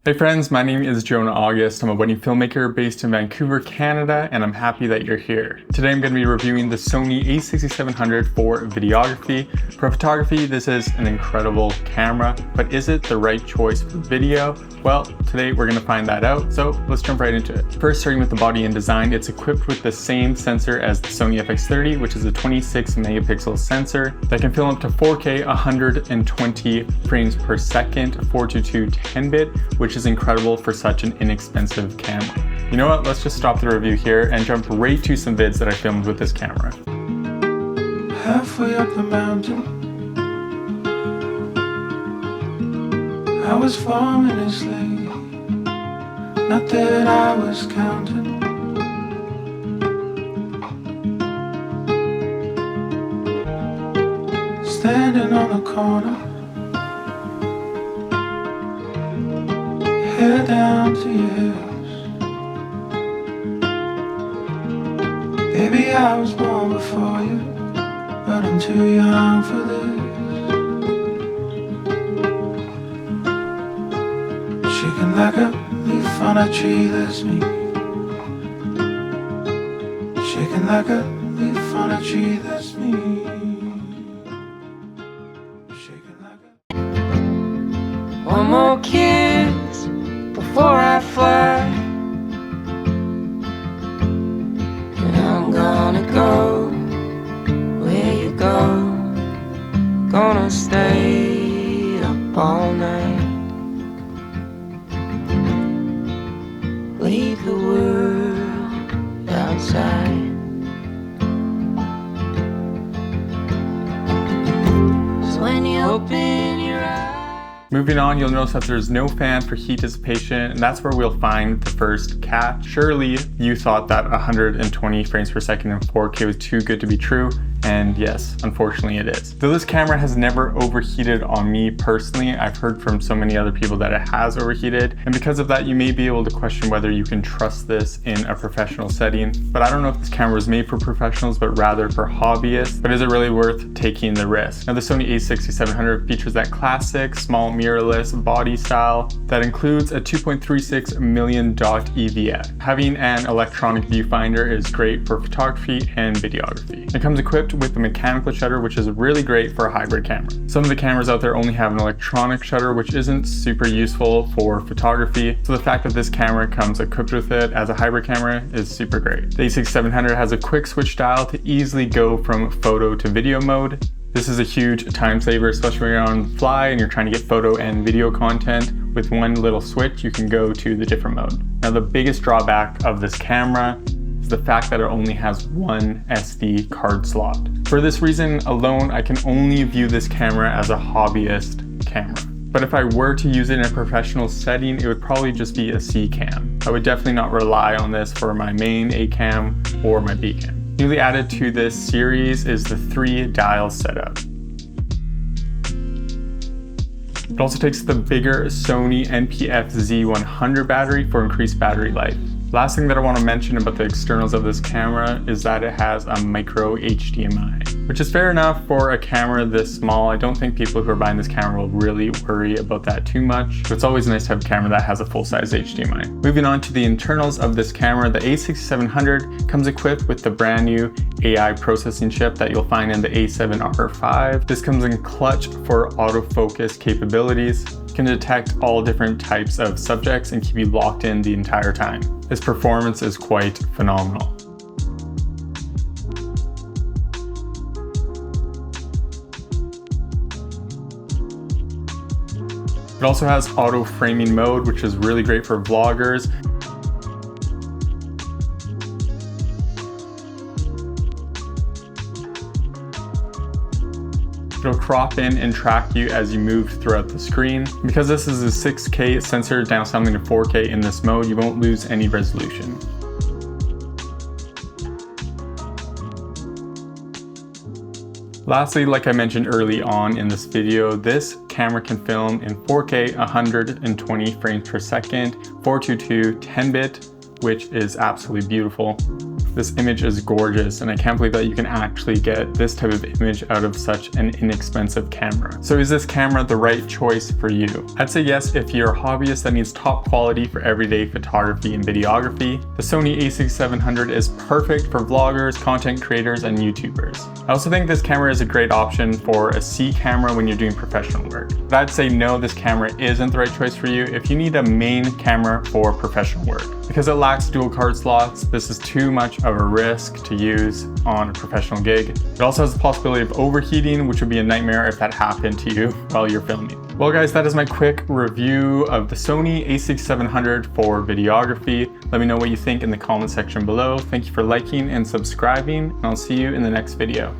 Hey friends, my name is Jonah August. I'm a wedding filmmaker based in Vancouver, Canada, and I'm happy that you're here. Today I'm going to be reviewing the Sony a6700 for videography. For photography, this is an incredible camera, but is it the right choice for video? Well, today we're going to find that out, so let's jump right into it. First, starting with the body and design, it's equipped with the same sensor as the Sony FX30, which is a 26 megapixel sensor that can film up to 4K 120 frames per second, 422 10-bit, which is incredible for such an inexpensive camera. You know what, let's just stop the review here and jump right to some vids that I filmed with this camera. Halfway up the mountain, I was forming a slave, not that I was counting. Standing on the corner, hair down to your hips. Baby, I was born before you, but I'm too young for this. Shaking like a leaf on a tree, that's me. Shaking like a leaf on a tree, that's me. Shaking like a... One more kiss before I fly, and I'm gonna go where you go. Gonna stay up all night, leave the world outside. So when you open your eyes. Moving on, you'll notice that there's no fan for heat dissipation, and that's where we'll find the first catch. Surely you thought that 120 frames per second in 4K was too good to be true, and yes, unfortunately it is. Though this camera has never overheated on me personally, I've heard from so many other people that it has overheated, and because of that you may be able to question whether you can trust this in a professional setting. But I don't know if this camera is made for professionals, but rather for hobbyists. But is it really worth taking the risk? Now the Sony a6700 features that classic small mirrorless body style that includes a 2.36 million dot EVF. Having an electronic viewfinder is great for photography and videography. It comes equipped with the mechanical shutter, which is really great for a hybrid camera. Some of the cameras out there only have an electronic shutter, which isn't super useful for photography. So the fact that this camera comes equipped with it as a hybrid camera is super great. The a6700 has a quick switch dial to easily go from photo to video mode. This is a huge time saver, especially when you're on the fly and you're trying to get photo and video content. With one little switch, you can go to the different mode. Now, the biggest drawback of this camera is the fact that it only has one SD card slot. For this reason alone, I can only view this camera as a hobbyist camera. But if I were to use it in a professional setting, it would probably just be a C cam. I would definitely not rely on this for my main A cam or my B cam. Newly added to this series is the 3-dial setup. It also takes the bigger Sony NP-FZ100 battery for increased battery life. Last thing that I want to mention about the externals of this camera is that it has a micro HDMI, which is fair enough for a camera this small. I don't think people who are buying this camera will really worry about that too much, but it's always nice to have a camera that has a full-size HDMI. Moving on to the internals of this camera, the a6700 comes equipped with the brand new AI processing chip that you'll find in the A7R5. This comes in clutch for autofocus capabilities. Can detect all different types of subjects and keep you locked in the entire time. Its performance is quite phenomenal. It also has auto framing mode, which is really great for vloggers. It'll crop in and track you as you move throughout the screen. Because this is a 6K sensor downsampling to 4K in this mode, you won't lose any resolution. Lastly, like I mentioned early on in this video, this camera can film in 4K 120 frames per second, 422 10-bit, which is absolutely beautiful. This image is gorgeous, and I can't believe that you can actually get this type of image out of such an inexpensive camera. So is this camera the right choice for you? I'd say yes if you're a hobbyist that needs top quality for everyday photography and videography. The Sony a6700 is perfect for vloggers, content creators, and YouTubers. I also think this camera is a great option for a C camera when you're doing professional work. But I'd say no, this camera isn't the right choice for you if you need a main camera for professional work. Because it lacks dual card slots, this is too much of a risk to use on a professional gig. It also has the possibility of overheating, which would be a nightmare if that happened to you while you're filming. Well guys, that is my quick review of the Sony a6700 for videography. Let me know what you think in the comment section below. Thank you for liking and subscribing, and I'll see you in the next video.